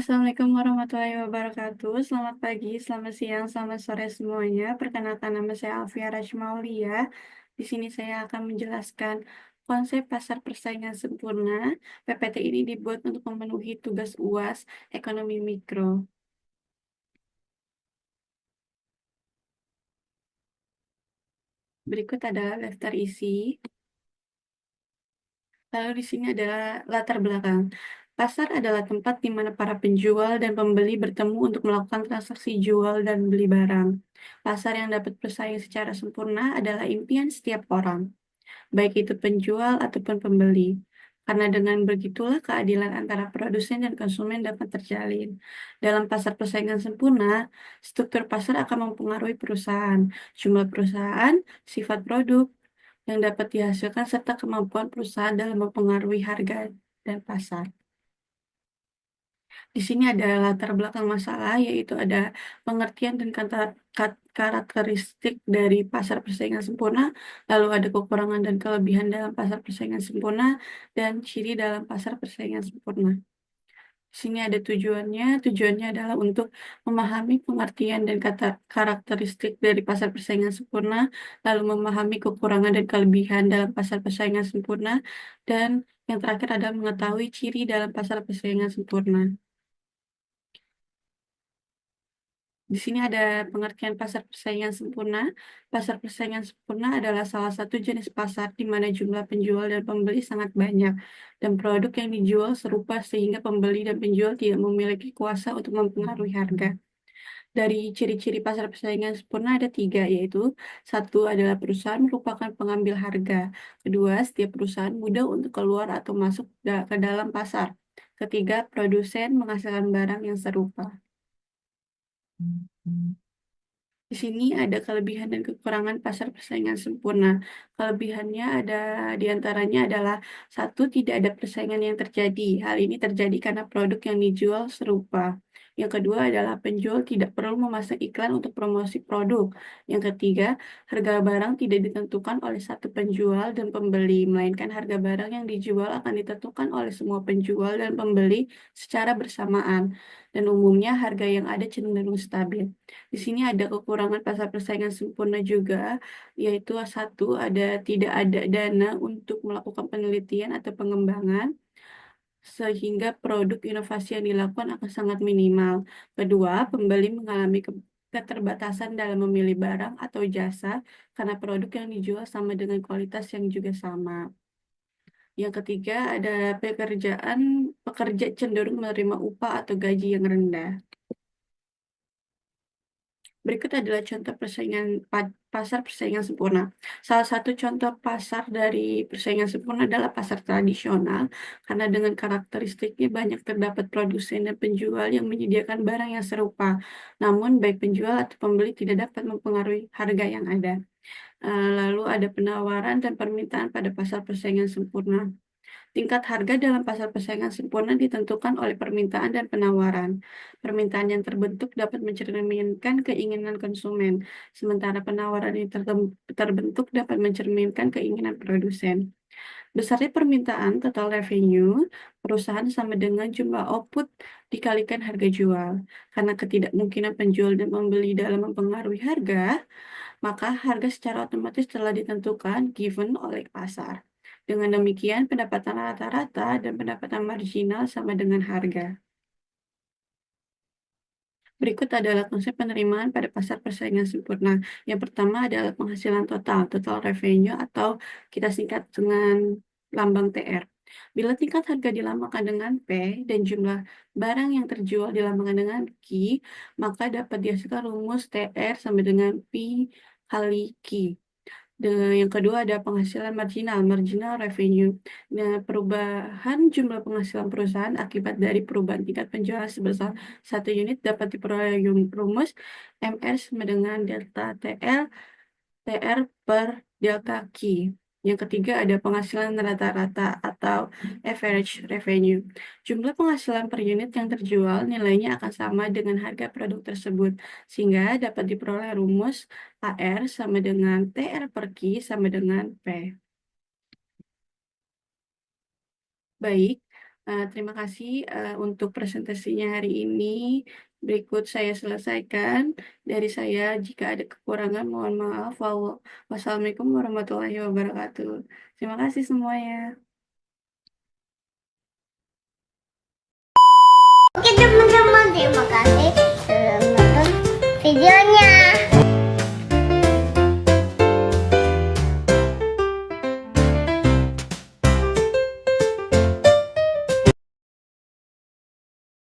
Assalamualaikum warahmatullahi wabarakatuh. Selamat pagi, selamat siang, selamat sore semuanya. Perkenalkan nama saya Alfia Rachmaulia. Di sini saya akan menjelaskan konsep pasar persaingan sempurna. PPT ini dibuat untuk memenuhi tugas UAS Ekonomi Mikro. Berikut adalah daftar isi. Lalu di sini adalah latar belakang. Pasar adalah tempat di mana para penjual dan pembeli bertemu untuk melakukan transaksi jual dan beli barang. Pasar yang dapat bersaing secara sempurna adalah impian setiap orang, baik itu penjual ataupun pembeli. Karena dengan begitulah keadilan antara produsen dan konsumen dapat terjalin. Dalam pasar persaingan sempurna, struktur pasar akan mempengaruhi perusahaan, jumlah perusahaan, sifat produk, yang dapat dihasilkan serta kemampuan perusahaan dalam mempengaruhi harga dan pasar. Di sini ada latar belakang masalah, yaitu ada pengertian dan karakteristik dari pasar persaingan sempurna, lalu ada kekurangan dan kelebihan dalam pasar persaingan sempurna, dan ciri dalam pasar persaingan sempurna. Di sini ada tujuannya adalah untuk memahami pengertian dan karakteristik dari pasar persaingan sempurna, lalu memahami kekurangan dan kelebihan dalam pasar persaingan sempurna, dan yang terakhir adalah mengetahui ciri dalam pasar persaingan sempurna. Di sini ada pengertian pasar persaingan sempurna. Pasar persaingan sempurna adalah salah satu jenis pasar di mana jumlah penjual dan pembeli sangat banyak, dan produk yang dijual serupa sehingga pembeli dan penjual tidak memiliki kuasa untuk mempengaruhi harga. Dari ciri-ciri pasar persaingan sempurna ada tiga, yaitu satu adalah perusahaan merupakan pengambil harga. Kedua, setiap perusahaan mudah untuk keluar atau masuk ke dalam pasar. Ketiga, produsen menghasilkan barang yang serupa. Di sini ada kelebihan dan kekurangan pasar persaingan sempurna. Kelebihannya di antaranya adalah satu, tidak ada persaingan yang terjadi. Hal ini terjadi karena produk yang dijual serupa. Yang kedua adalah penjual tidak perlu memasang iklan untuk promosi produk. Yang ketiga, harga barang tidak ditentukan oleh satu penjual dan pembeli, melainkan harga barang yang dijual akan ditentukan oleh semua penjual dan pembeli secara bersamaan. Dan umumnya harga yang ada cenderung stabil. Di sini ada kekurangan pasar persaingan sempurna juga, yaitu satu, tidak ada dana untuk melakukan penelitian atau pengembangan, sehingga produk inovasi yang dilakukan akan sangat minimal. Kedua, pembeli mengalami keterbatasan dalam memilih barang atau jasa karena produk yang dijual sama dengan kualitas yang juga sama. Yang ketiga, ada pekerja cenderung menerima upah atau gaji yang rendah. Berikut adalah contoh pasar persaingan sempurna. Salah satu contoh pasar dari persaingan sempurna adalah pasar tradisional, karena dengan karakteristiknya banyak terdapat produsen dan penjual yang menyediakan barang yang serupa. Namun, baik penjual atau pembeli tidak dapat mempengaruhi harga yang ada. Lalu ada penawaran dan permintaan pada pasar persaingan sempurna. Tingkat harga dalam pasar persaingan sempurna ditentukan oleh permintaan dan penawaran. Permintaan yang terbentuk dapat mencerminkan keinginan konsumen, sementara penawaran yang terbentuk dapat mencerminkan keinginan produsen. Besarnya permintaan total revenue perusahaan sama dengan jumlah output dikalikan harga jual. Karena ketidakmungkinan penjual dan pembeli dalam mempengaruhi harga, maka harga secara otomatis telah ditentukan given oleh pasar. Dengan demikian, pendapatan rata-rata dan pendapatan marginal sama dengan harga. Berikut adalah konsep penerimaan pada pasar persaingan sempurna. Yang pertama adalah penghasilan total revenue, atau kita singkat dengan lambang TR. Bila tingkat harga dilambangkan dengan P dan jumlah barang yang terjual dilambangkan dengan Q, maka dapat dihasilkan rumus TR sama dengan P kali Q. Yang kedua ada penghasilan marginal revenue. Nah, perubahan jumlah penghasilan perusahaan akibat dari perubahan tingkat penjualan sebesar satu unit dapat diperoleh rumus MR sama dengan delta TR per delta Q. Yang ketiga ada penghasilan rata-rata atau average revenue. Jumlah penghasilan per unit yang terjual nilainya akan sama dengan harga produk tersebut, sehingga dapat diperoleh rumus AR sama dengan TR per Q sama dengan P. Baik, Terima kasih untuk presentasinya hari ini. Berikut saya selesaikan. Dari saya, jika ada kekurangan, mohon maaf. Wassalamualaikum warahmatullahi wabarakatuh. Terima kasih semuanya. Oke teman-teman, terima kasih